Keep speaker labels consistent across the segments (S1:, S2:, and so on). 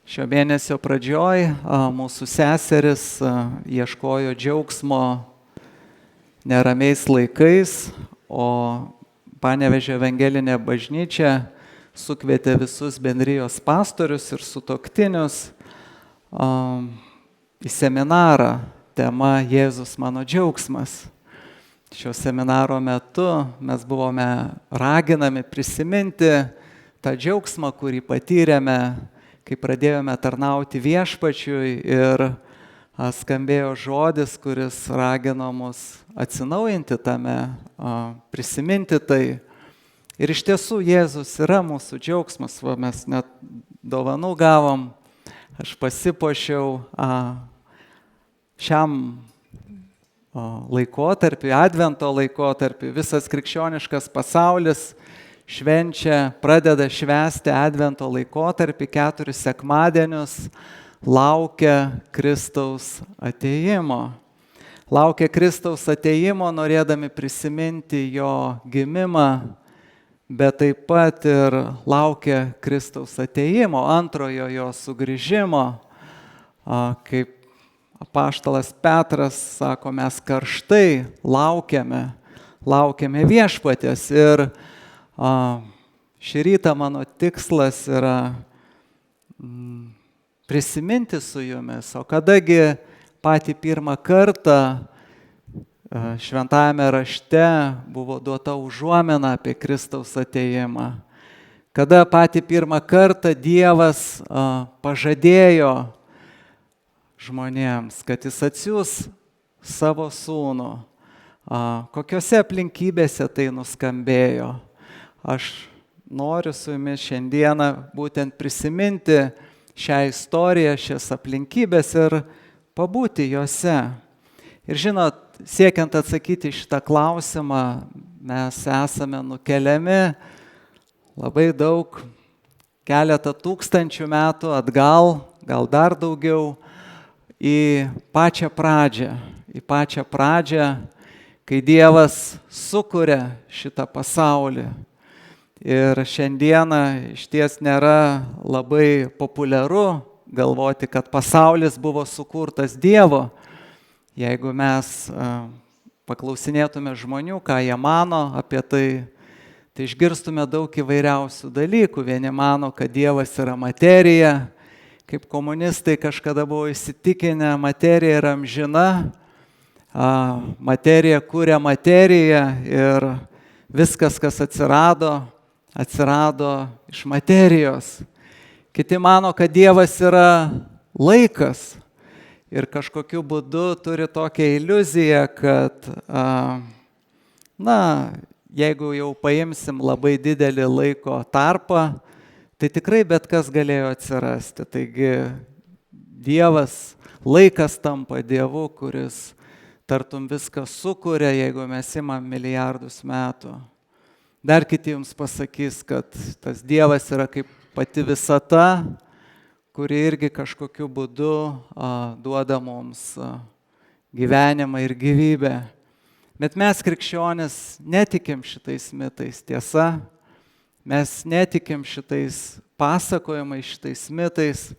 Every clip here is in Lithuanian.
S1: Šio mėnesio pradžioj mūsų seseris ieškojo džiaugsmo neramiais laikais, o Panevėžio evangelinė bažnyčia sukvietė visus bendrijos pastorius ir sutuoktinius į seminarą tema Jėzus mano džiaugsmas. Šio seminaro metu mes buvome raginami prisiminti tą džiaugsmą, kurį patyrėme, kai pradėjome tarnauti viešpačiui ir skambėjo žodis, kuris ragino mus atsinaujinti tame, prisiminti tai. Ir iš tiesų Jėzus yra mūsų džiaugsmas, mes net dovanų gavom, aš pasipuošiau šiam laikotarpiu, advento laikotarpiu, visas krikščioniškas pasaulis pradeda švęsti advento laikotarpį 4 sekmadienius, laukia Kristaus atėjimo. Laukia Kristaus atėjimo, norėdami prisiminti jo gimimą, bet taip pat ir laukia Kristaus atėjimo, antrojo jo sugrįžimo. Kaip apaštalas Petras sako, mes karštai laukiame viešpaties. Ir šį rytą mano tikslas yra prisiminti su jumis, o kadagi patį pirmą kartą šventajame rašte buvo duota užuomina apie Kristaus atėjimą. Kada patį pirmą kartą Dievas pažadėjo žmonėms, kad jis atsiųs savo sūnų, kokiose aplinkybėse tai nuskambėjo. Aš noriu su jumis šiandieną būtent prisiminti šią istoriją, šias aplinkybės ir pabūti jose. Ir žinot, siekiant atsakyti šitą klausimą, mes esame nukeliami labai daug, keletą tūkstančių metų atgal, gal dar daugiau, į pačią pradžią, kai Dievas sukuria šitą pasaulį. Ir šiandieną išties nėra labai populiaru galvoti, kad pasaulis buvo sukurtas Dievo. Jeigu mes paklausinėtume žmonių, ką jie mano apie tai, tai išgirstume daug įvairiausių dalykų. Vieni mano, kad Dievas yra materija, kaip komunistai kažkada buvo įsitikinę, materija yra amžina, materija kuria materiją ir viskas, kas atsirado iš materijos. Kiti mano, kad Dievas yra laikas ir kažkokiu būdu turi tokią iliuziją, kad, jeigu jau paimsim labai didelį laiko tarpą, tai tikrai bet kas galėjo atsirasti. Taigi Dievas, laikas tampa Dievu, kuris tartum viską sukuria, jeigu mes imam milijardus metų. Dar kiti jums pasakys, kad tas Dievas yra kaip pati visata, kuri irgi kažkokiu būdu duoda mums gyvenimą ir gyvybę. Bet mes krikščionys netikim šitais mitais, tiesa, mes netikim šitais pasakojimais, šitais mitais,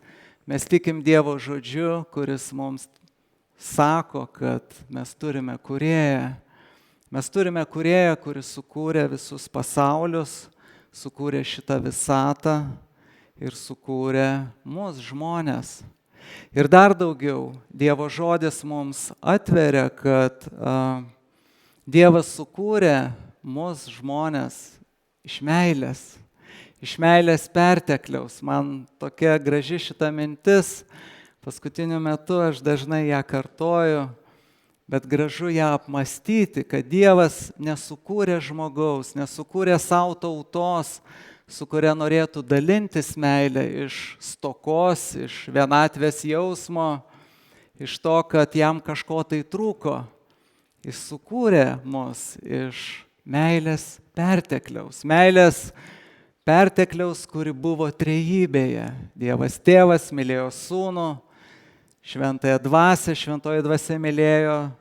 S1: mes tikim Dievo žodžiu, kuris mums sako, kad mes turime kūrėją. Mes turime kūrėją, kuris sukūrė visus pasaulius, sukūrė šitą visatą ir sukūrė mus žmonės. Ir dar daugiau, Dievo žodis mums atveria, kad Dievas sukūrė mus žmonės iš meilės pertekliaus. Man tokia graži šita mintis, paskutiniu metu aš dažnai ją kartoju, bet gražu ją apmąstyti, kad Dievas nesukūrė žmogaus, nesukūrė savo tautos, su kuria norėtų dalintis meilę iš stokos, iš vienatvės jausmo, iš to, kad jam kažko tai trūko. Jis sukūrė mus iš meilės pertekliaus, kuri buvo trejybėje. Dievas Tėvas mylėjo Sūnų, Šventąją Dvasią, Šventoji Dvasia mylėjo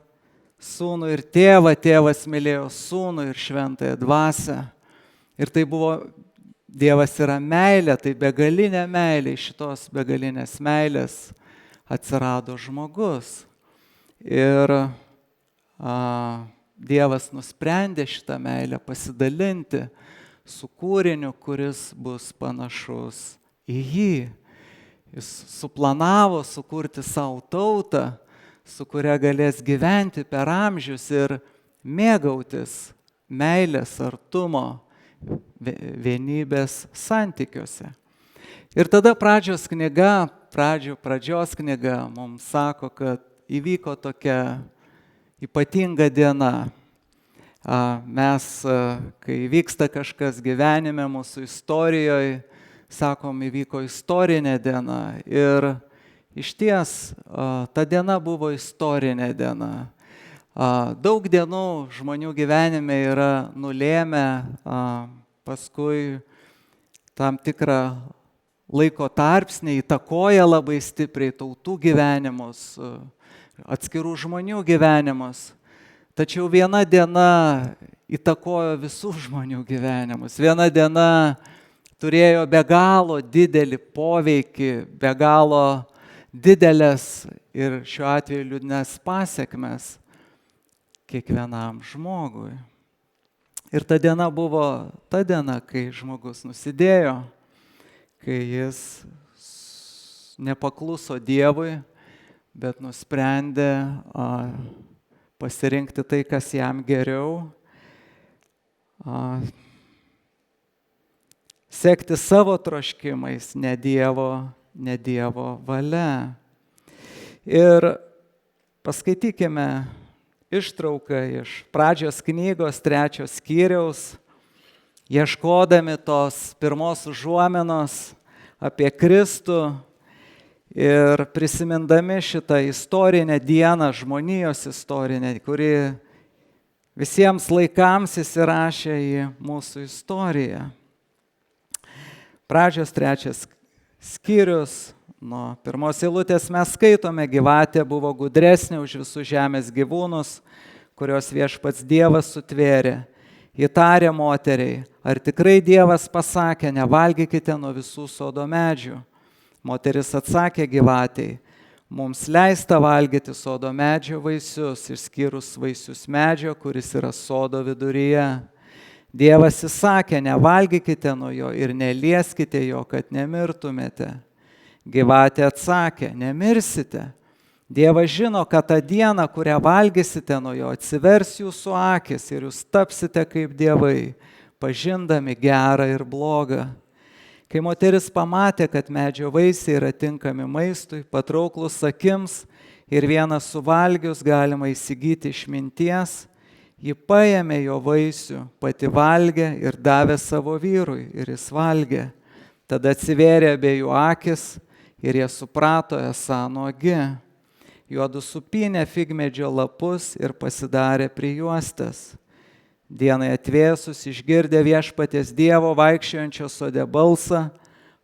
S1: Sūnų ir Tėvą, Tėvas mylėjo Sūnų ir Šventąją Dvasią. Ir tai buvo Dievas yra meilė, tai begalinė meilė, iš šitos begalinės meilės atsirado žmogus. Ir Dievas nusprendė šitą meilę pasidalinti su kūriniu, kuris bus panašus į jį. Jis suplanavo sukurti savo tautą, su kuria galės gyventi per amžius ir mėgautis meilės, artumo, vienybės santykiuose. Ir tada pradžios knyga mums sako, kad įvyko tokia ypatinga diena. Mes, kai vyksta kažkas gyvenime, mūsų istorijoje, sakom, įvyko istorinė diena. Ir išties ta diena buvo istorinė diena. Daug dienų žmonių gyvenime yra nulėmę paskui tam tikrą laiko tarpsnį, įtakoja labai stipriai tautų gyvenimus, atskirų žmonių gyvenimus. Tačiau viena diena įtakojo visų žmonių gyvenimus. Viena diena turėjo be galo didelį poveikį, be galo didelės ir šiuo atveju liūdnas pasiekmes kiekvienam žmogui. Ir ta diena buvo ta diena, kai žmogus nusidėjo, kai jis nepakluso Dievui, bet nusprendė pasirinkti tai, kas jam geriau, sekti savo troškimais, ne Dievo valia. Ir paskaitykime ištrauką iš Pradžios knygos 3 skyriaus, ieškodami tos pirmos užuominos apie Kristų ir prisimindami šitą istorinę dieną, žmonijos istorinę, kuri visiems laikams įsirašė į mūsų istoriją. Pradžios 3 skyrius, nuo 1 eilutės mes skaitome: gyvatė buvo gudresnė už visus žemės gyvūnus, kurios viešpats Dievas sutvėrė. Ji tarė moteriai: ar tikrai Dievas pasakė, nevalgykite nuo visų sodo medžių? Moteris atsakė gyvatei: mums leista valgyti sodo medžio vaisius, išskyrus vaisius medžio, kuris yra sodo viduryje. Dievas įsakė, nevalgykite nuo jo ir nelieskite jo, kad nemirtumėte. Gyvatė atsakė: nemirsite. Dievas žino, kad tą dieną, kurią valgysite nuo jo, atsivers jūsų akis ir jūs tapsite kaip dievai, pažindami gerą ir blogą. Kai moteris pamatė, kad medžio vaisiai yra tinkami maistui, patrauklus akims ir vieną suvalgius galima įsigyti išminties, ji paėmė jo vaisių, pati valgė ir davė savo vyrui, ir jis valgė. Tada atsivėrė abiejų akis ir jie suprato esą nuogi. Juodu supynė figmedžio lapus ir pasidarė prijuostes. Dienai atvėsus, išgirdę viešpaties Dievo vaikščiojančio sode balsą,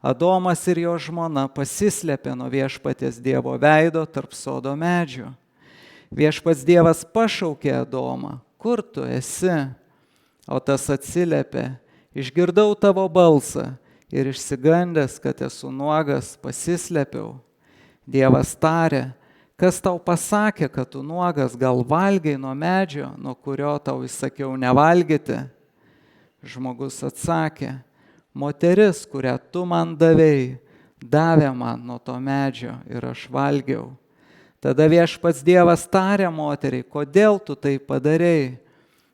S1: Adomas ir jo žmona pasislėpė nuo viešpaties Dievo veido tarp sodo medžių. Viešpats Dievas pašaukė Adomą: kur tu esi? O tas atsiliepė: išgirdau tavo balsą ir išsigandęs, kad esu nuogas, pasislėpiau. Dievas tarė: kas tau pasakė, kad tu nuogas, gal valgai nuo medžio, nuo kurio tau įsakiau nevalgyti? Žmogus atsakė: moteris, kurią tu man davei, davė man nuo to medžio ir aš valgiau. Tada viešpats Dievas tarė moteriai: kodėl tu tai padarei?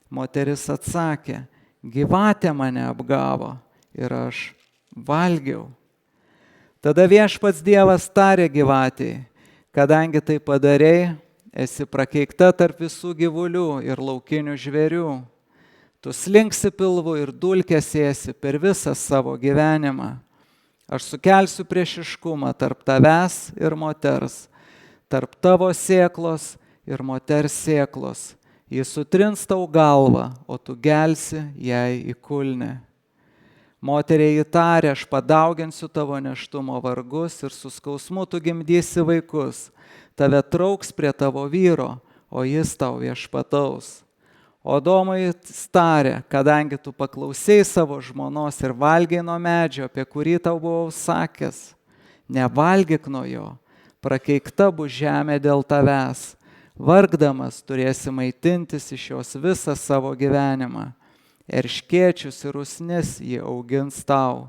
S1: Moteris atsakė: gyvatė mane apgavo ir aš valgiau. Tada viešpats Dievas tarė gyvatei: kadangi tai padarei, esi prakeikta tarp visų gyvulių ir laukinių žvėrių. Tu slinksi pilvu ir dulkes ėsi per visą savo gyvenimą. Aš sukelsiu priešiškumą tarp tavęs ir moters, tarp tavo sėklos ir moters sėklos. Jis sutrins tau galvą, o tu gelsi jai į kulnį. Moteriai įtarė: aš padauginsiu tavo nėštumo vargus ir su skausmu tu gimdysi vaikus. Tave trauks prie tavo vyro, o jis tau viešpataus. O Adomui tarė, kadangi tu paklausei savo žmonos ir valgiai nuo medžio, apie kurį tau buvau sakęs, nevalgyk nuo jo, prakeikta bus žemė dėl tavęs, vargdamas turėsi maitintis iš jos visą savo gyvenimą. Erškėčius ir usnis jie augins tau,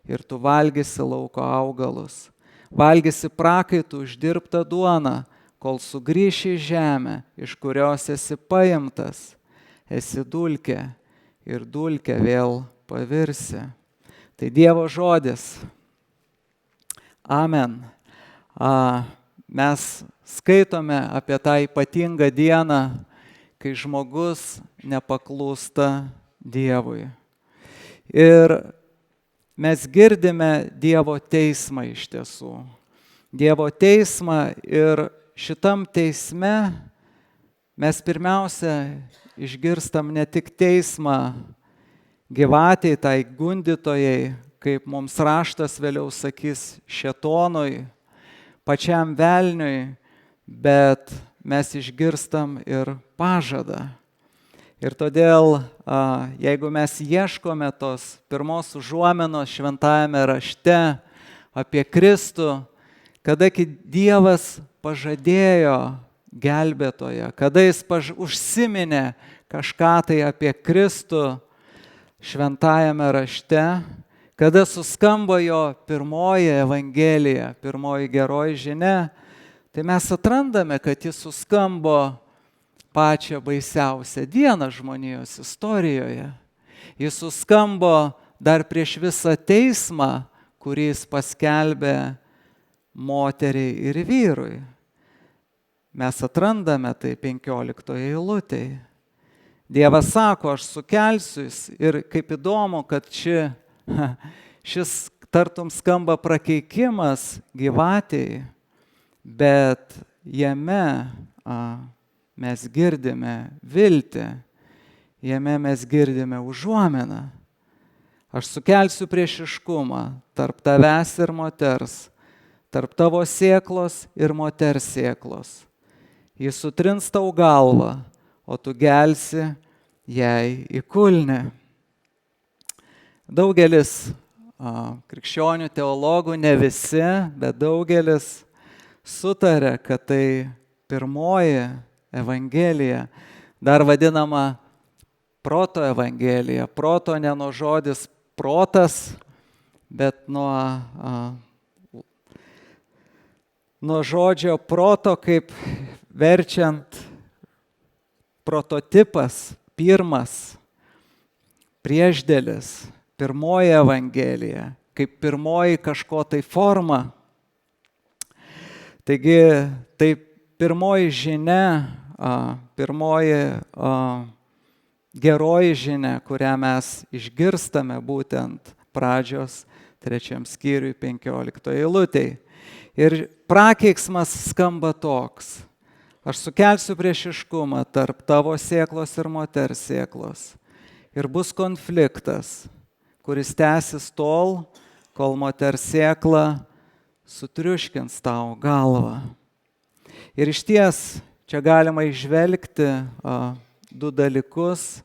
S1: ir tu valgysi lauko augalus. Valgysi prakaitų uždirbtą duoną, kol sugrįši į žemę, iš kurios esi paimtas. Esi dulkė ir dulkė vėl pavirsi. Tai Dievo žodis. Amen. Mes skaitome apie tą ypatingą dieną, kai žmogus nepaklūsta Dievui. Ir mes girdime Dievo teismą iš tiesų. Dievo teismą, ir šitam teisme mes pirmiausia išgirstam ne tik teismą gyvatei, tai gundytojai, kaip mums raštas vėliau sakys, šėtonui, pačiam velniui, bet mes išgirstam ir pažadą. Ir todėl, jeigu mes ieškome tos pirmos užuominos šventajame rašte apie Kristų, kada Dievas pažadėjo gelbėtoją, kada jis užsiminė kažką tai apie Kristų šventajame rašte, kada suskambo jo pirmoji evangelija, pirmoji geroji žinia, tai mes atrandame, kad jis suskambo pačią baisiausią dieną žmonijos istorijoje. Jis suskambo dar prieš visą teismą, kurį jis paskelbė moteriai ir vyrui. Mes atrandame tai 15 eilutėje. Dievas sako, aš sukelsiu jis, ir kaip įdomu, kad šis tartum skamba prakeikimas gyvatei, bet jame mes girdime viltį, jame mes girdime užuominą. Aš sukelsiu priešiškumą tarp tavęs ir moters, tarp tavo sėklos ir moters sėklos. Jis sutrins tau galvą, o tu gelsi jai į kulnį. Daugelis krikščionių teologų, ne visi, bet daugelis sutarė, kad tai pirmoji evangelija, dar vadinama proto evangelija. Proto ne nuo žodis protas, bet nuo žodžio proto, kaip verčiant prototipas, pirmas, priešdėlis, pirmoji evangelija, kaip pirmoji kažko tai forma. Taigi, tai pirmoji žinia, pirmoji geroji žinia, kurią mes išgirstame būtent pradžios 3 skyriui 15 eilutėje. Ir prakeiksmas skamba toks. Aš sukelsiu priešiškumą tarp tavo sėklos ir moters sėklos. Ir bus konfliktas, kuris tęsis tol, kol moters sėkla sutriuškins tau galvą. Ir išties čia galima įžvelgti du dalykus,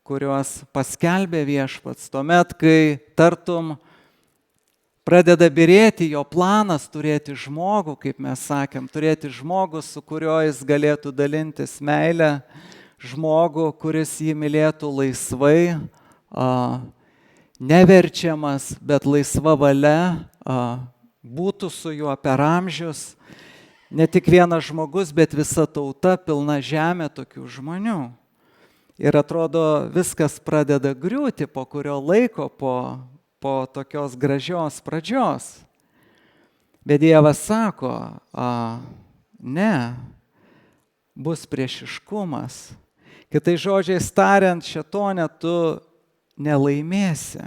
S1: kuriuos paskelbė viešpats. Tuomet, kai tartum pradeda byrėti jo planas turėti žmogų, kaip mes sakėm, turėti žmogų, su kuriuo jis galėtų dalintis meilę, žmogų, kuris jį mylėtų laisvai, neverčiamas, bet laisva valia, būtų su juo per amžius. Ne tik vienas žmogus, bet visa tauta, pilna žemė tokių žmonių. Ir atrodo, viskas pradeda griūti po kurio laiko, po tokios gražios pradžios. Bet Dievas sako, ne, bus priešiškumas. Kitais žodžiais tariant, šėtone tu nelaimėsi.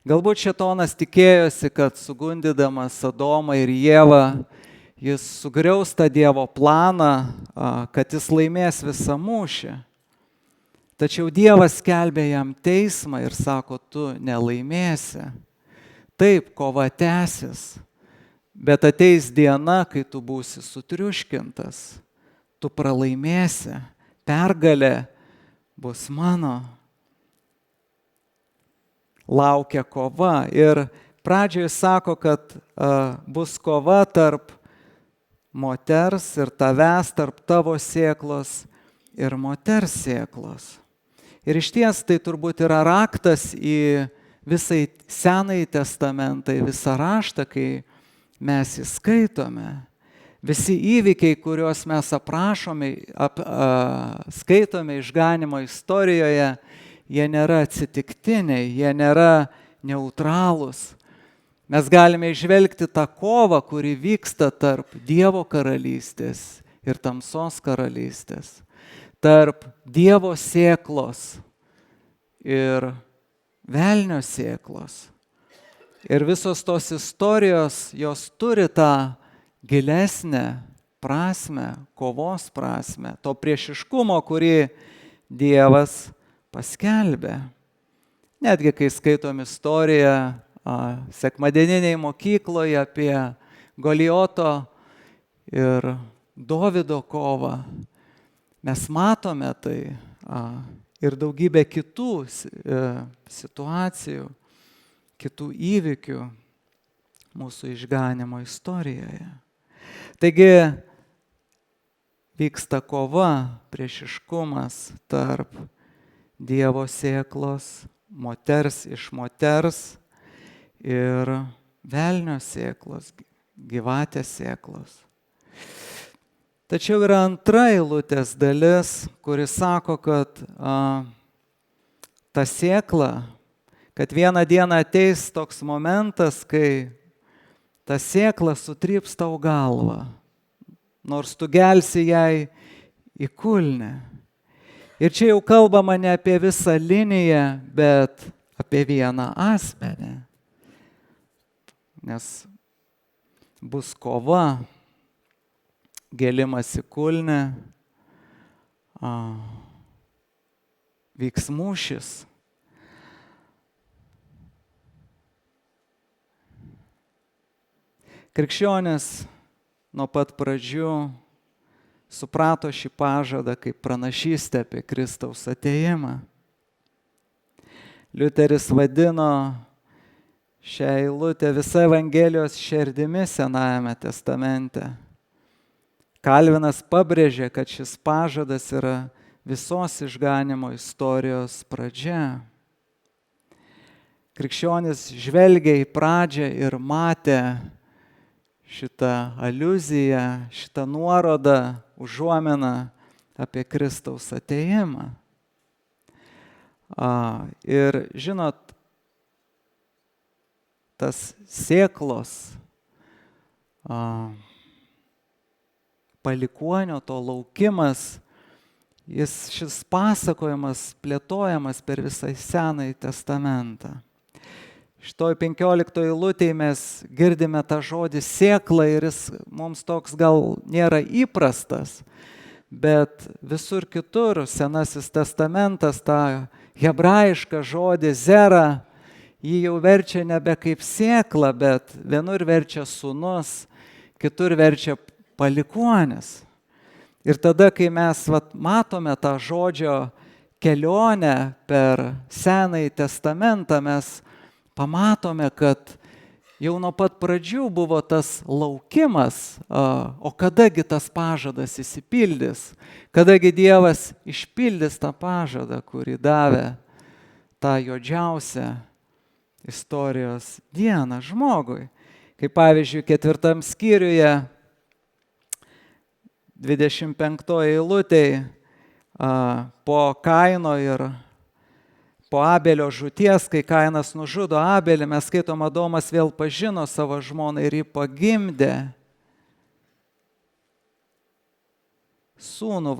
S1: Galbūt šėtonas tikėjosi, kad sugundydamas Adomą ir Ievą, jis sugriaus tą Dievo planą, kad jis laimės visą mūšį. Tačiau Dievas skelbė jam teismą ir sako, tu nelaimėsi. Taip, kova tęsis, bet ateis diena, kai tu būsi sutriuškintas. Tu pralaimėsi. Pergalė bus mano. Laukia kova ir pradžioje sako, kad bus kova tarp moters ir tavęs, tarp tavo sėklos ir moters sėklos. Ir išties tai turbūt yra raktas į visai Senąjį testamentą, į visą raštą, kai mes įskaitome. Visi įvykiai, kuriuos mes aprašome, skaitome išganymo istorijoje, jie nėra atsitiktiniai, jie nėra neutralūs. Mes galime išvelgti tą kovą, kuri vyksta tarp Dievo karalystės ir tamsos karalystės, tarp Dievo sėklos ir velnio sėklos. Ir visos tos istorijos, jos turi tą gilesnę prasme, kovos prasme, to priešiškumo, kurį Dievas paskelbė. Netgi kai skaitom istoriją sekmadieninėje mokykloje apie Golijoto ir Dovydo kovą, mes matome tai ir daugybę kitų situacijų, kitų įvykių mūsų išganymo istorijoje. Taigi vyksta kova, priešiškumas tarp Dievo sėklos, moters iš moters ir velnio sėklos, gyvatės sėklos. Tačiau yra antra eilutės dalis, kuri sako, kad ta sėkla, kad vieną dieną ateis toks momentas, kai ta sėkla sutryps tau galvą, nors tu gelsi jai į kulnę. Ir čia jau kalbama ne apie visą liniją, bet apie vieną asmenį. Nes bus kova, gėlimas į kulnę, vyks mūšis. Krikščionis nuo pat pradžių suprato šį pažadą kaip pranašystę apie Kristaus atėjimą. Liuteris vadino šią eilutę visa Evangelijos šerdimi Senajame testamente. Kalvinas pabrėžė, kad šis pažadas yra visos išganymo istorijos pradžia. Krikščionis žvelgia į pradžią ir matė šitą aliuziją, šitą nuorodą, užuominą apie Kristaus atėjimą. Ir žinot, tas sėklos, palikuonio to laukimas, šis pasakojimas plėtojamas per visą Senąjį testamentą. Šitoj 15 eilutėje mes girdime tą žodį sėkla ir jis mums toks gal nėra įprastas, bet visur kitur Senasis testamentas tą hebrajišką žodį zera, jį jau verčia nebe kaip sėkla, bet vienur verčia sūnus, kitur verčia palikuonis. Ir tada, kai mes matome tą žodžio kelionę per Senąjį testamentą, mes pamatome, kad jau nuo pat pradžių buvo tas laukimas, o kadagi tas pažadas įsipildys, kadagi Dievas išpildys tą pažadą, kurį davė tą juodžiausią istorijos dieną žmogui. Kaip pavyzdžiui, 4 skyriuje, 25 eilutėje, po Kaino ir po Abelio žūties, kai Kainas nužudo Abelį, mes skaitom, Adomas vėl pažino savo žmoną ir jį pagimdė. Sūnų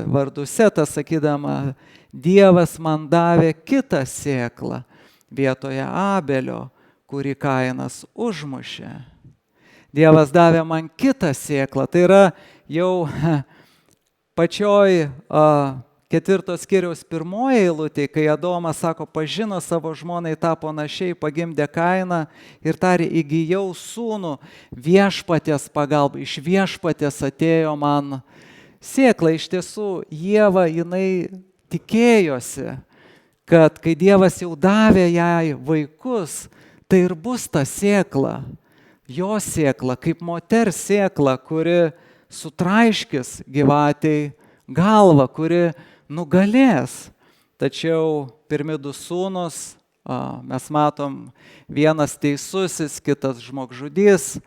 S1: vardu Setas, sakydama, Dievas man davė kitą sėklą vietoje Abelio, kurį Kainas užmušė. Dievas davė man kitą sėklą. Tai yra jau pačioj 4 skyriaus 1 eilutėje, kai Adomas sako, pažino savo žmonai, tapo našiai, pagimdė Kainą ir tarė, įgijau sūnų viešpaties pagalba, iš viešpaties atėjo man sėkla. Iš tiesų, Ieva, jinai tikėjosi, kad kai Dievas jau davė jai vaikus, tai ir bus ta sėkla, jo sėkla, kaip moters sėkla, kuri sutraiškis gyvatei galvą, kuri nugalės. Tačiau pirmi du sūnus, mes matom, vienas teisusis, kitas žmogžudys,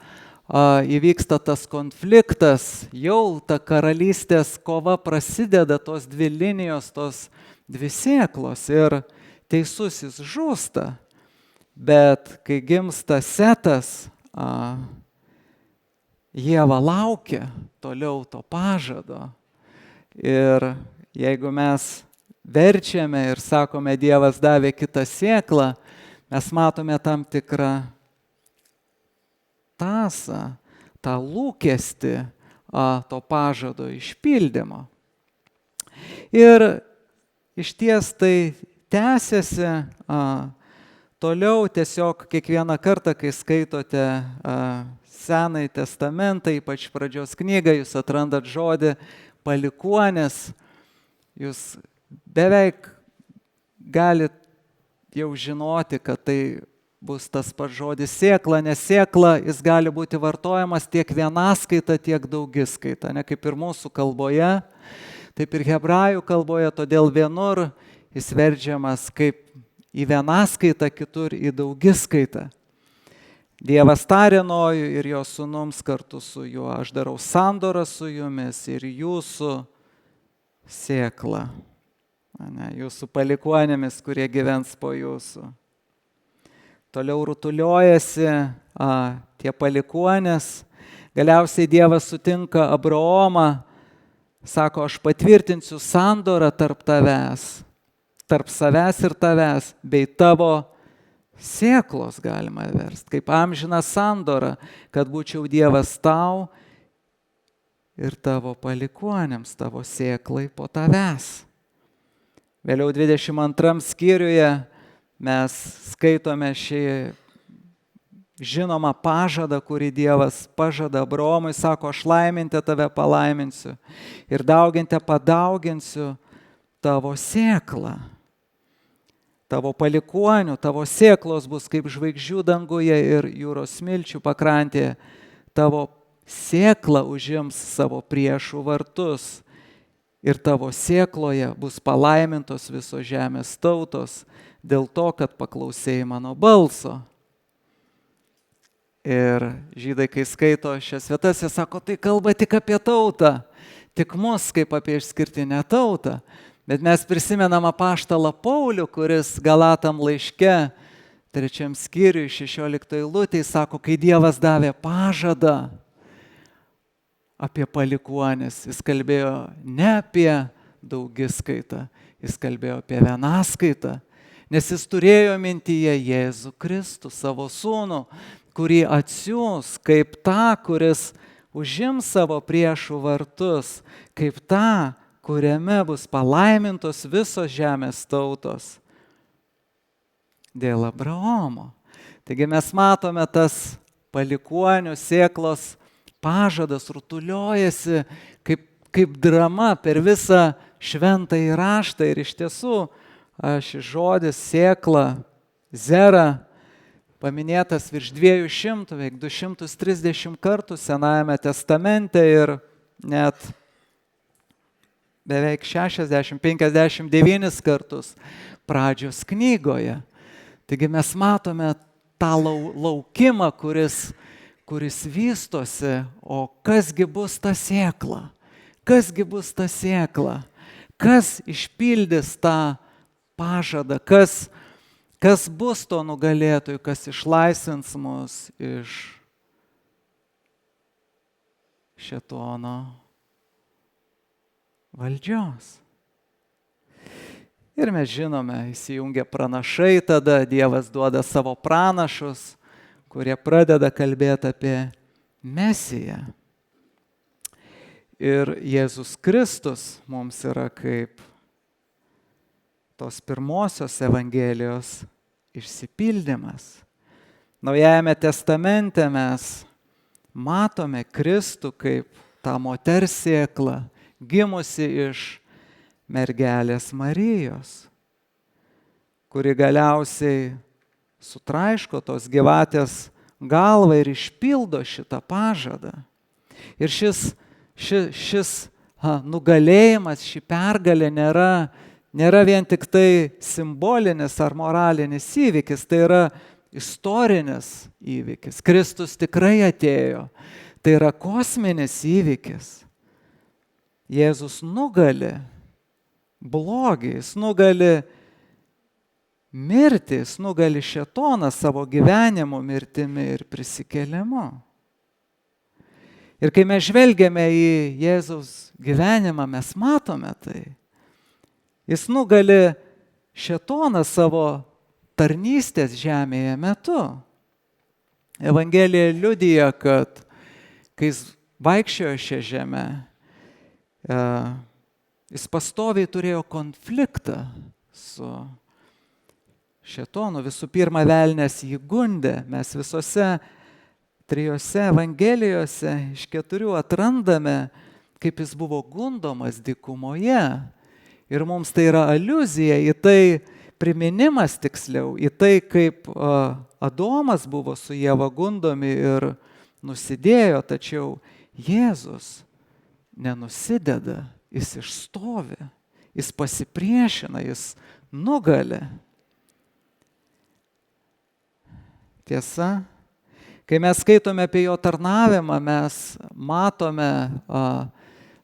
S1: įvyksta tas konfliktas, jau ta karalystės kova prasideda, tos dvi linijos, tos dvi sėklos ir teisusis žūsta. Bet kai gimsta Setas, Ieva laukia toliau to pažado. Ir jeigu mes verčiame ir sakome, Dievas davė kitą sėklą, mes matome tam tikrą tąsą, tą lūkestį to pažado išpildymo. Ir iš ties tai tęsiasi toliau, tiesiog kiekvieną kartą, kai skaitote Senąjį testamentą, ypač pradžios knygą, jūs atrandat žodį palikuonis, jūs beveik galit jau žinoti, kad tai bus tas pats žodis sėkla, nes sėkla jis gali būti vartojamas tiek vienaskaita, tiek daugiskaita, ne kaip ir mūsų kalboje, taip ir hebrajų kalboje, todėl vienur jis verčiamas kaip į vienaskaitą, kitur į daugiskaitą. Dievas tarė Nojui ir jo sūnums kartu su juo, aš darau sandorą su jumis ir jūsų sėkla, jūsų palikuonėmis, kurie gyvens po jūsų. Toliau rutuliojasi tie palikuonės, galiausiai Dievas sutinka Abraomą, sako, aš patvirtinsiu sandorą tarp savęs ir tavęs, bei tavo sėklos galima versti, kaip amžiną sandorą, kad būčiau Dievas tau ir tavo palikuonėms, tavo sėklai po tavęs. Vėliau 22 skyriuje mes skaitome šį žinomą pažadą, kurį Dievas pažada Abraomui, sako, aš laiminti tave palaiminsiu ir dauginti padauginsiu tavo sėklą. Tavo palikuonių, tavo sėklos bus kaip žvaigždžių danguje ir jūros smilčių pakrantėje. Tavo sėkla užims savo priešų vartus ir tavo sėkloje bus palaimintos visos žemės tautos dėl to, kad paklausėjai mano balso. Ir žydai, kai skaito šias vietas, jie sako, tai kalba tik apie tautą, tik mus kaip apie išskirtinę tautą. Bet mes prisimenam apaštalą Paulių, kuris Galatam laiške, 3 skyriui, 16 eilutėje, sako, kai Dievas davė pažadą apie palikuonis, jis kalbėjo ne apie daugiskaitą, jis kalbėjo apie vienaskaitą, nes jis turėjo mintyje Jėzų Kristų, savo sūnų, kurį atsiųs kaip tą, kuris užims savo priešų vartus, kaip tą, kuriame bus palaimintos visos žemės tautos dėl Abraomo. Taigi mes matome tas palikuonių sėklos pažadas rutuliojasi kaip drama per visą šventąjį raštą ir iš tiesų šis žodis sėkla, zera, paminėtas virš 200, beveik 230 kartų Senajame testamente ir net beveik 60-59 kartus pradžios knygoje. Taigi mes matome tą laukimą, kuris vystosi, o kasgi bus ta sėkla? Kasgi bus ta sėkla? Kas išpildys tą pažadą? Kas bus to nugalėtojų? Kas išlaisvins mus iš šėtono valdžios? Ir mes žinome, įsijungia pranašai, tada Dievas duoda savo pranašus, kurie pradeda kalbėti apie Mesiją. Ir Jėzus Kristus mums yra kaip tos pirmosios Evangelijos išsipildymas. Naujajame testamente mes matome Kristų kaip tą moters sėklą, gimusi iš mergelės Marijos, kuri galiausiai sutraiško tos gyvatės galvą ir išpildo šitą pažadą. Ir šis nugalėjimas, ši pergalė nėra vien tik tai simbolinis ar moralinis įvykis, tai yra istorinis įvykis. Kristus tikrai atėjo. Tai yra kosminis įvykis. Jėzus nugali blogį, jis nugali mirtį, jis nugali šėtoną savo gyvenimu, mirtimi ir prisikėlimu. Ir kai mes žvelgiame į Jėzaus gyvenimą, mes matome tai. Jis nugali šėtoną savo tarnystės žemėje metu. Evangelija liudija, kad kai jis vaikščiojo šią žemę, jis pastoviai turėjo konfliktą su šėtonu. Visų pirma, velnias jį gundė. Mes visose 3 Evangelijose iš 4 atrandame, kaip jis buvo gundomas dykumoje. Ir mums tai yra aliuzija į tai, priminimas tiksliau, į tai, kaip Adomas buvo su Ieva gundomi ir nusidėjo, tačiau Jėzus nenusideda, jis išstovi, jis pasipriešina, jis nugali. Tiesa, kai mes skaitome apie jo tarnavimą, mes matome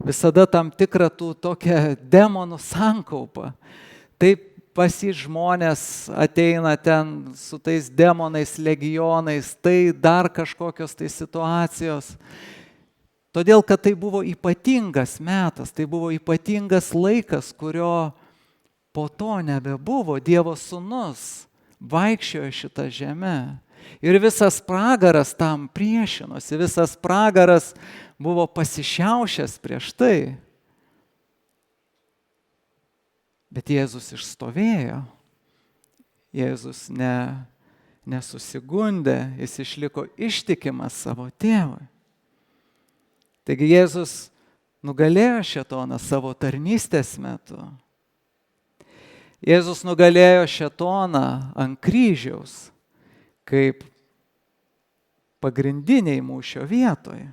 S1: visada tam tikrą tokią demonų sankaupą. Taip pas jį žmonės ateina ten su tais demonais, legionais, tai dar kažkokios tai situacijos. Todėl, kad tai buvo ypatingas metas, tai buvo ypatingas laikas, kurio po to nebebuvo. Dievo sūnus vaikščiojo šitą žemę. Ir visas pragaras tam priešinosi, visas pragaras buvo pasišiaušęs prieš tai. Bet Jėzus išstovėjo. Jėzus nesusigundė, jis išliko ištikimas savo tėvui. Taigi Jėzus nugalėjo šėtoną savo tarnystės metu. Jėzus nugalėjo šėtoną ant kryžiaus, kaip pagrindiniai mūšio vietoje.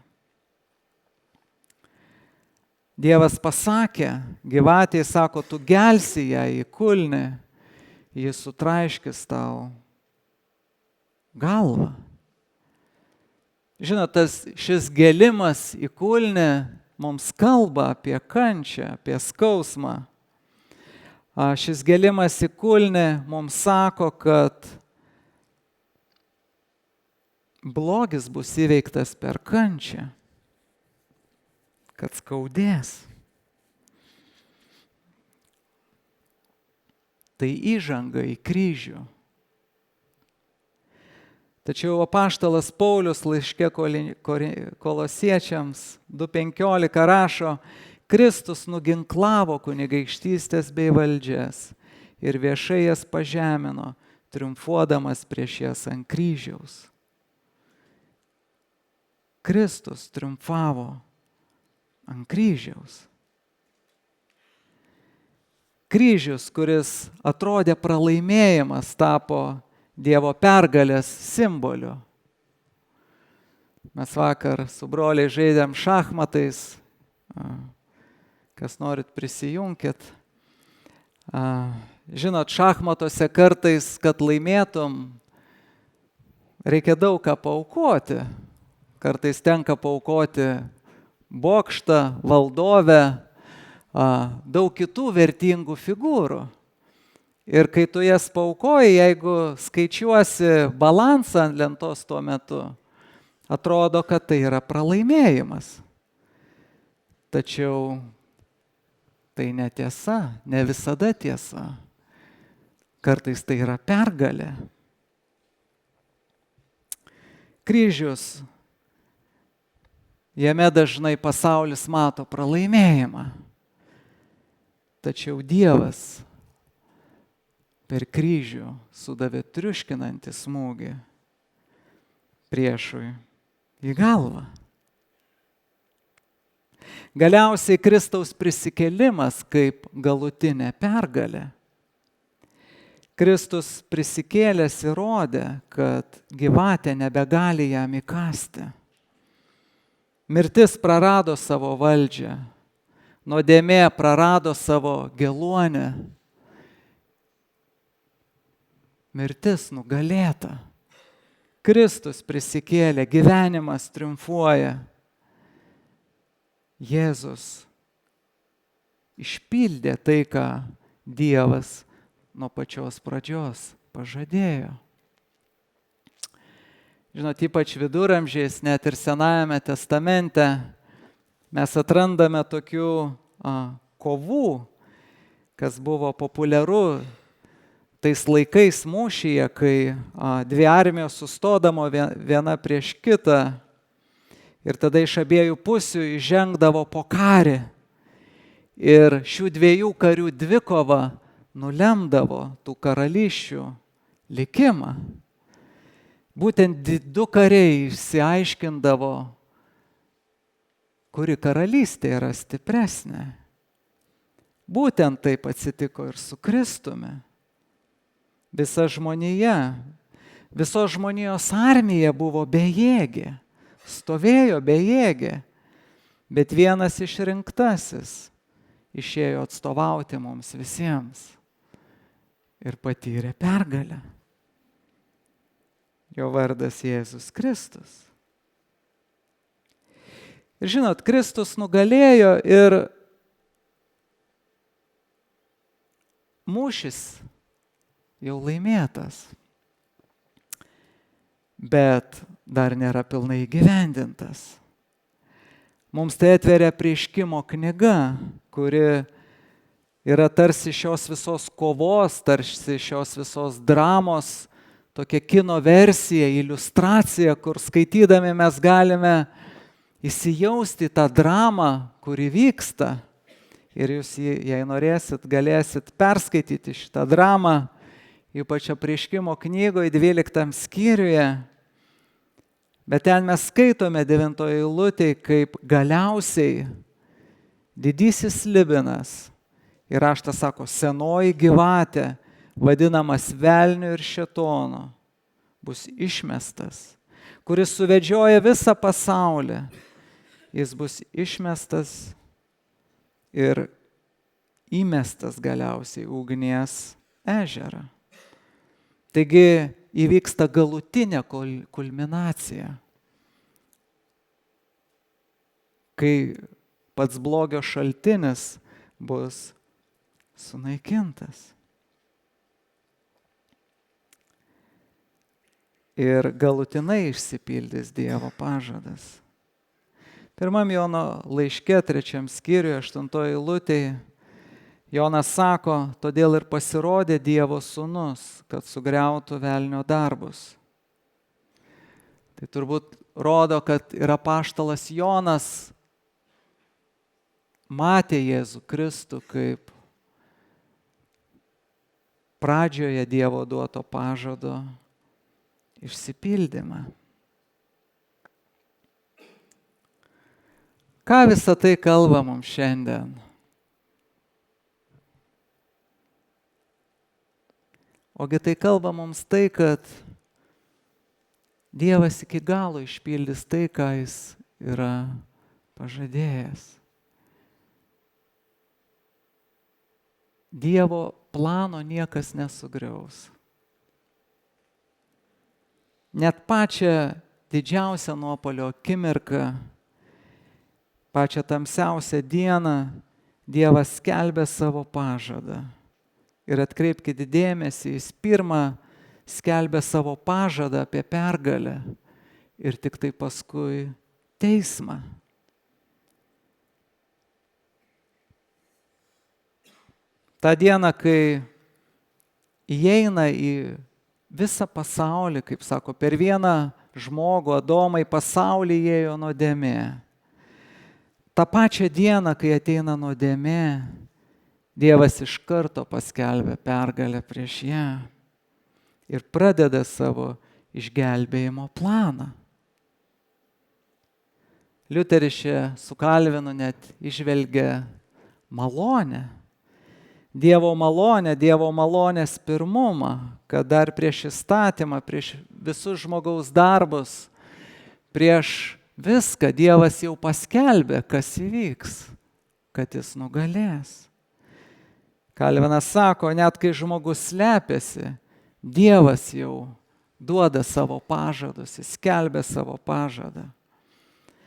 S1: Dievas pasakė, gyvatei sako, tu gelsi ją į kulnį, jis sutraiškis tau galvą. Žinot, šis gėlimas į kulnį mums kalba apie kančią, apie skausmą. Šis gėlimas į kulnį mums sako, kad blogis bus įveiktas per kančią, kad skaudės. Tai įžanga į kryžių. Tačiau apaštalas Paulius laiške Kolosiečiams 2:15 rašo, Kristus nuginklavo kunigaikštystės bei valdžias ir viešai jas pažemino, triumfuodamas prieš jas ant kryžiaus. Kristus triumfavo ant kryžiaus. Kryžius, kuris atrodė pralaimėjimas, tapo Dievo pergalės simboliu. Mes vakar su broliai žaidėm šachmatais. Kas norit, prisijunkit. Žinot, šachmatuose kartais, kad laimėtum, reikia daug ką paaukoti. Kartais tenka paaukoti bokštą, valdovę, daug kitų vertingų figūrų. Ir kai tu jas paaukoji, jeigu skaičiuosi balansą ant lentos tuo metu, atrodo, kad tai yra pralaimėjimas. Tačiau tai netiesa, ne visada tiesa. Kartais tai yra pergalė. Kryžius, jame dažnai pasaulis mato pralaimėjimą. Tačiau Dievas per kryžių sudavė triuškinantį smūgį priešui į galvą. Galiausiai Kristaus prisikėlimas kaip galutinė pergalė. Kristus prisikėlęs įrodė, kad gyvatė nebegali jam įkąsti. Mirtis prarado savo valdžią, nuodėmė prarado savo geluonę. Mirtis nugalėta. Kristus prisikėlė, gyvenimas triumfuoja. Jėzus išpildė tai, ką Dievas nuo pačios pradžios pažadėjo. Žinot, ypač viduramžiais, net ir Senajame testamente, mes atrandame tokių kovų, kas buvo populiaru tais laikais mūšyje, kai dvi armijos sustodavo viena prieš kitą ir tada iš abiejų pusių įžengdavo po karį. Ir šių dviejų karių dvikova nulemdavo tų karalysčių likimą. Būtent du kariai išsiaiškindavo, kuri karalystė yra stipresnė. Būtent taip atsitiko ir su Kristumi. Visa žmonija, visos žmonijos armija buvo bejėgė, stovėjo bejėgė, bet vienas išrinktasis išėjo atstovauti mums visiems ir patyrė pergalę. Jo vardas Jėzus Kristus. Ir žinot, Kristus nugalėjo ir mūšis jau laimėtas, bet dar nėra pilnai įgyvendintas. Mums tai atveria Apreiškimo knyga, kuri yra tarsi šios visos kovos, tarsi šios visos dramos, tokia kino versija, iliustracija, kur skaitydami mes galime įsijausti tą dramą, kuri vyksta. Ir jūs, jei norėsit, galėsit perskaityti šitą dramą, ypač Apreiškimo knygoje 12 skyriuje. Bet ten mes skaitome 9 eilutėje, kaip galiausiai didysis slibinas, ir raštas sako, senoji gyvatė, vadinamas velniu ir šėtonu, bus išmestas, kuris suvedžioja visą pasaulį. Jis bus išmestas ir įmestas galiausiai ugnies ežerą. Taigi įvyksta galutinė kulminacija, kai pats blogio šaltinis bus sunaikintas. Ir galutinai išsipildys Dievo pažadas. 1 Jono laiške 3 skyriuje 8 eilutėje Jonas sako, todėl ir pasirodė Dievo sūnus, kad sugriautų velnio darbus. Tai turbūt rodo, kad ir apaštalas Jonas matė Jėzų Kristų kaip pradžioje Dievo duoto pažado išsipildymą. Ką visą tai kalba mums šiandien? Ogi tai kalba mums tai, kad Dievas iki galo išpildys tai, ką Jis yra pažadėjęs. Dievo plano niekas nesugriaus. Net pačią didžiausią nuopuolio akimirką, pačią tamsiausią dieną Dievas skelbia savo pažadą. Ir atkreipkite dėmesį, Jis pirmą skelbia savo pažadą apie pergalę ir tik tai paskui teismą. Ta diena, kai įeina į visą pasaulį, kaip sako, per vieną žmogų, Adomą, į pasaulį įėjo nuodėmė. Ta pačia diena, kai ateina nuodėmė, Dievas iš karto paskelbia pergalę prieš ją ir pradeda savo išgelbėjimo planą. Liuteris čia su Kalvinu net išvelgia malonę. Dievo malonės pirmumą, kad dar prieš įstatymą, prieš visus žmogaus darbus, prieš viską Dievas jau paskelbė, kas įvyks, kad jis nugalės. Kalvinas sako, net kai žmogus slepiasi, Dievas jau duoda savo pažadus, jis skelbia savo pažadą.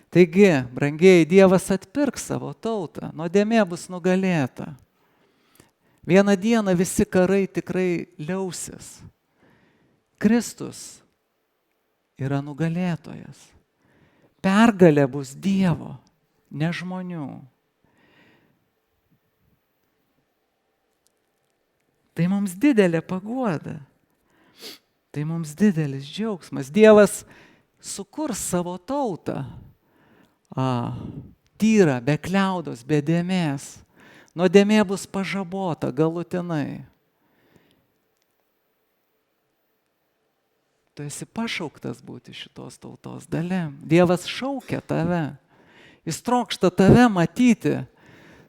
S1: Taigi, brangieji, Dievas atpirks savo tautą, nuodėmė bus nugalėta. Vieną dieną visi karai tikrai liausis. Kristus yra nugalėtojas. Pergalė bus Dievo, ne žmonių. Tai mums didelė paguoda. Tai mums didelis džiaugsmas. Dievas sukurs savo tautą. Tyra, be kliaudos, be dėmės. Nuodėmė bus pažabota galutinai. Tu esi pašauktas būti šitos tautos dalim. Dievas šaukia tave. Jis trokšta tave matyti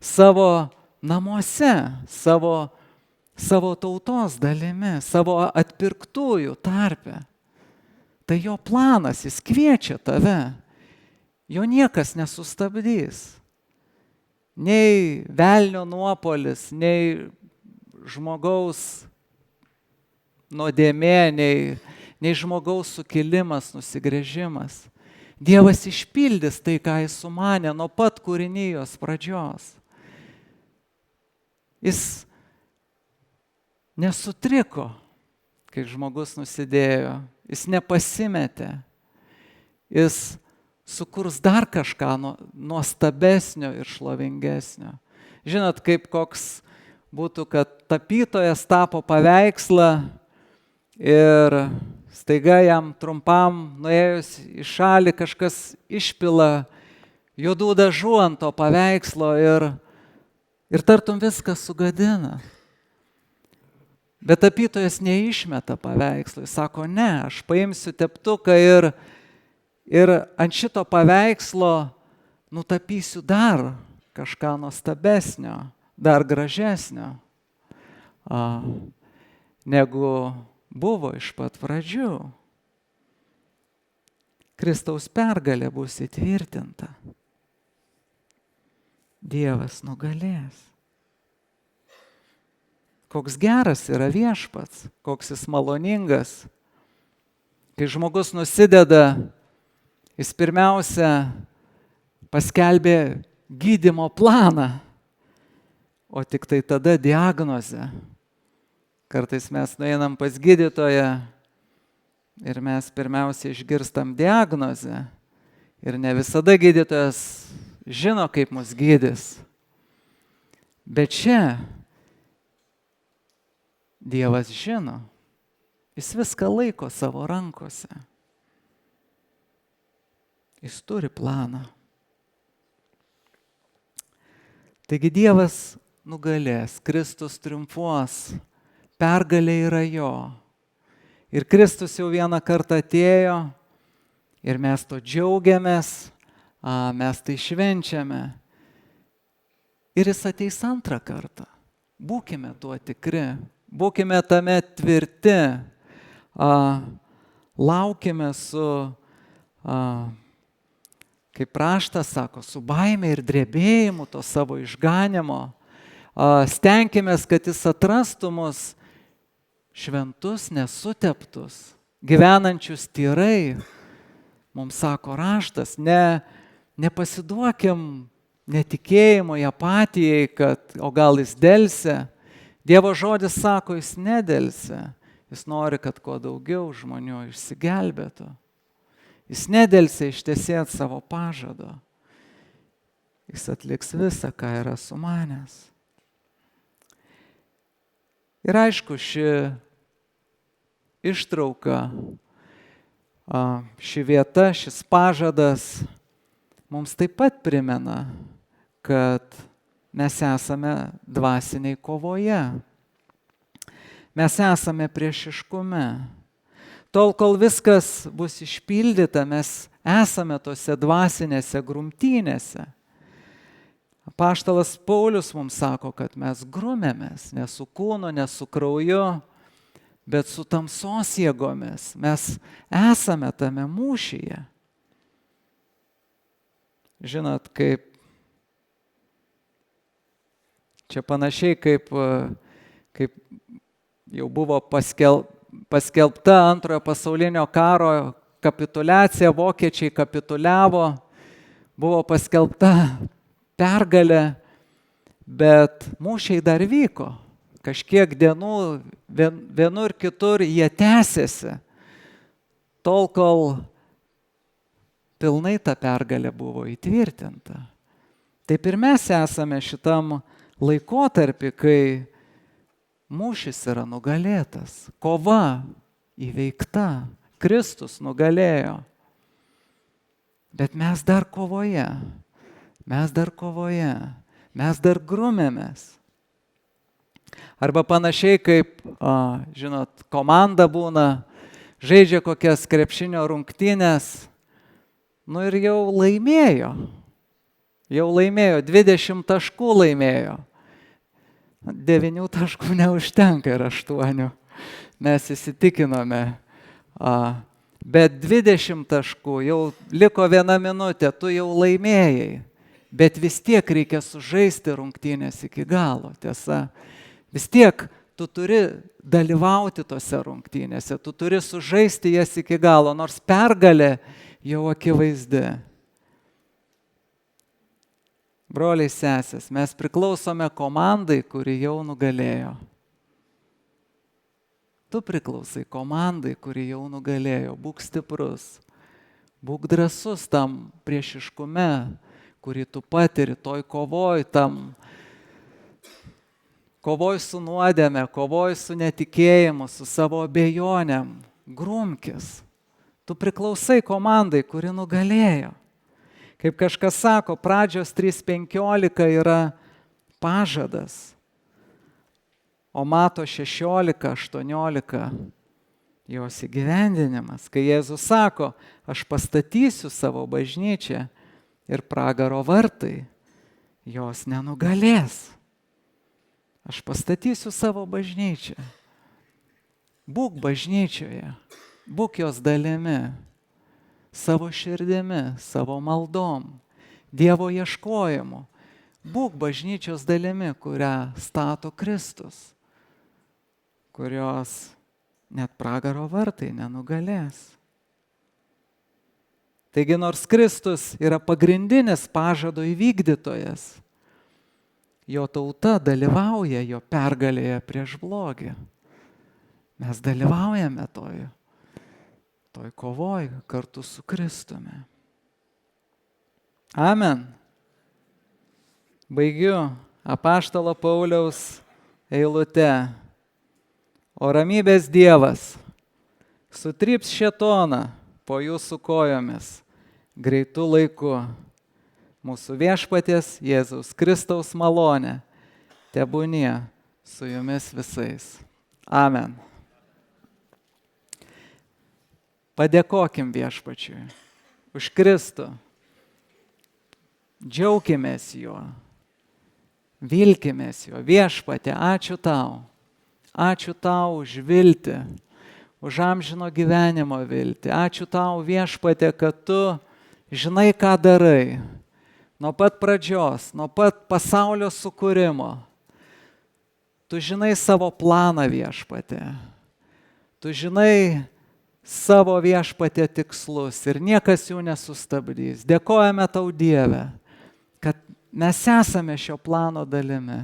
S1: savo namuose, savo tautos dalimi, savo atpirktųjų tarpe. Tai jo planas, jis kviečia tave. Jo niekas nesustabdys. Nei velnio nuopolis, nei žmogaus nuodėmė, nei žmogaus sukilimas, nusigręžimas. Dievas išpildys tai, ką jis sumanė nuo pat kūrinijos pradžios. Jis nesutriko, kai žmogus nusidėjo. Jis nepasimetė. Jis sukurs dar kažką nuostabesnio ir šlovingesnio. Žinot, kaip koks būtų, kad tapytojas tapo paveikslą ir staiga jam trumpam nuėjus į šalį kažkas išpila juodų dažų ant to paveikslo ir tartum viską sugadina. Bet tapytojas neišmeta paveikslą. Jis sako, ne, aš paimsiu teptuką ir ant šito paveikslo nutapysiu dar kažką nuostabesnio, dar gražesnio, negu buvo iš pat pradžių. Kristaus pergalė bus įtvirtinta. Dievas nugalės. Koks geras yra viešpats, koks jis maloningas. Kai žmogus nusideda, jis pirmiausia paskelbė gydymo planą, o tik tai tada diagnozę. Kartais mes nueinam pas gydytoją ir mes pirmiausia išgirstam diagnozę. Ir ne visada gydytojas žino, kaip mus gydys. Bet čia Dievas žino. Jis viską laiko savo rankose. Jis turi planą. Taigi Dievas nugalės, Kristus triumfuos, pergalė yra jo. Ir Kristus jau vieną kartą atėjo ir mes to džiaugiamės, mes tai švenčiame. Ir jis ateis antrą kartą. Būkime tuo tikri, būkime tame tvirti, laukime su, kaip raštas sako, su baime ir drebėjimu to savo išganimo. Stenkimės, kad jis atrastų mus šventus, nesuteptus, gyvenančius tyrai. Mums sako raštas, nepasiduokim netikėjimo, apatijai, kad o gal jis delsia. Dievo žodis sako, jis nedelsia. Jis nori, kad kuo daugiau žmonių išsigelbėtų. Jis nedelsia ištesėti savo pažado. Jis atliks visą, ką yra sumanęs. Ir aišku, ši ištrauka, ši vieta, šis pažadas mums taip pat primena, kad mes esame dvasiniai kovoje. Mes esame priešiškume. tol kol viskas bus išpildyta, mes esame tose dvasinėse grumtynėse. Apaštalas Paulius mums sako, kad mes grumėmės ne su kūnu, ne su krauju, bet su tamsos jėgomis. Mes esame tame mūšyje. Žinot, kaip čia panašiai kaip jau buvo paskelbta Antrojo pasaulinio karo kapituliacija, vokiečiai kapituliavo, buvo paskelbta pergalė, bet mūšiai dar vyko. Kažkiek dienų vienur kitur jie tęsėsi, tol kol pilnai ta pergalė buvo įtvirtinta. Taip ir mes esame šitam laikotarpį, kai mūšis yra nugalėtas, kova įveikta, Kristus nugalėjo. Bet mes dar kovoje, mes dar grumėmės. Arba panašiai kaip, žinot, komanda būna, žaidžia kokias krepšinio rungtynės, ir jau laimėjo, 20 taškų laimėjo. 9 taškų neužtenka ir 8, mes įsitikinome. Bet 20 taškų, jau liko 1 minutė, tu jau laimėjai. Bet vis tiek reikia sužaisti rungtynės iki galo, tiesa. Vis tiek tu turi dalyvauti tose rungtynėse, tu turi sužaisti jas iki galo, nors pergalė jau akivaizdi. Broliai, sesės, mes priklausome komandai, kuri jau nugalėjo. Tu priklausai komandai, kuri jau nugalėjo. Būk stiprus, būk drąsus tam priešiškume, kurį tu patiri, toj kovoj, kovoj su nuodėme, kovoj su netikėjimu, su savo abejonėm. Grumkis. Tu priklausai komandai, kuri nugalėjo. Kaip kažkas sako, pradžios 3:15 yra pažadas, o Mato 16:18 jos įgyvendinimas, kai Jėzus sako, aš pastatysiu savo bažnyčią ir pragaro vartai jos nenugalės. Aš pastatysiu savo bažnyčią. Būk bažnyčioje, būk jos dalimi, savo širdimi, savo maldom, Dievo ieškojimu. Būk bažnyčios dalimi, kurią stato Kristus, kurios net pragaro vartai nenugalės. Taigi nors Kristus yra pagrindinis pažado įvykdytojas, jo tauta dalyvauja jo pergalėje prieš blogį. Mes dalyvaujame toj kovoj kartu su Kristumi. Amen. Baigiu apaštalo Pauliaus eilute. O ramybės Dievas sutryps šėtoną po jūsų kojomis greitu laiku. Mūsų viešpaties Jėzaus Kristaus malonė tebūnie su jumis visais. Amen. Padėkokim viešpačiui už Kristų. Džiaukimės juo. Vilkimės juo. Viešpatie, ačiū tau. Ačiū tau už viltį, už amžino gyvenimo viltį. Ačiū tau, viešpatie, kad tu žinai, ką darai. Nuo pat pradžios, nuo pat pasaulio sukūrimo. Tu žinai savo planą, viešpatie. Tu žinai savo, viešpatie, tikslus ir niekas jų nesustabdys. Dėkojame tau, Dieve, kad mes esame šio plano dalimi,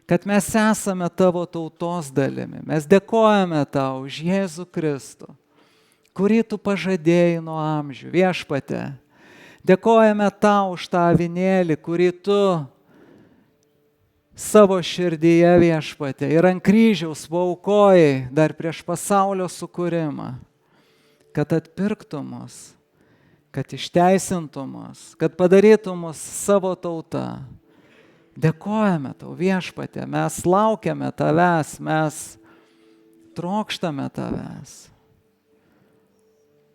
S1: kad mes esame tavo tautos dalimi. Mes dėkojame tau už Jėzų Kristų, kurį tu pažadėjai nuo amžių. Viešpatie, dėkojame tau už tą avinėlį, kurį tu savo širdyje, viešpatie, ir ant kryžiaus paaukojai dar prieš pasaulio sukūrimą, kad atpirktum mus, kad išteisintum mus, kad padarytum mus savo tauta. Dėkojame tau, viešpatie, mes laukiame tavęs, mes trokštame tavęs.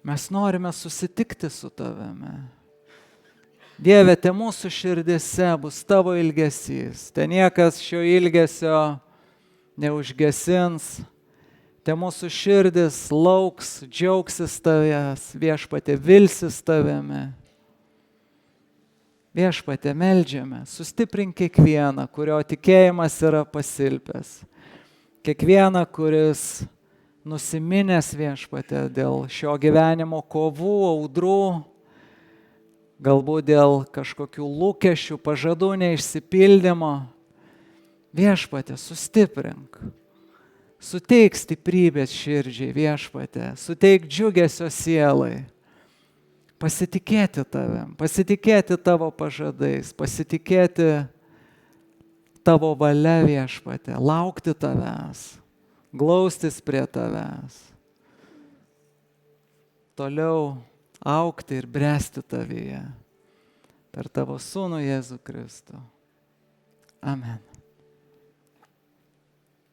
S1: Mes norime susitikti su tavimi. Dieve, te mūsų širdise bus tavo ilgesys, te niekas šio ilgesio neužgesins, te mūsų širdis lauks, džiaugsis tavęs, Viešpatie, vilsis tavimi. Viešpatie, meldžiame, sustiprink kiekvieną, kurio tikėjimas yra pasilpęs. Kiekvieną, kuris nusiminęs, Viešpatie, dėl šio gyvenimo kovų, audrų, galbūt dėl kažkokių lūkesčių, pažadų neišsipildymo. Viešpatie, sustiprink. Suteik stiprybės širdžiai, Viešpatie, suteik džiugesio sielai. Pasitikėti tavim, pasitikėti tavo pažadais, pasitikėti tavo valia, Viešpatie, laukti tavęs, glaustis prie tavęs, toliau augti ir bręsti tavyje per tavo Sūnų Jėzų Kristų. Amen.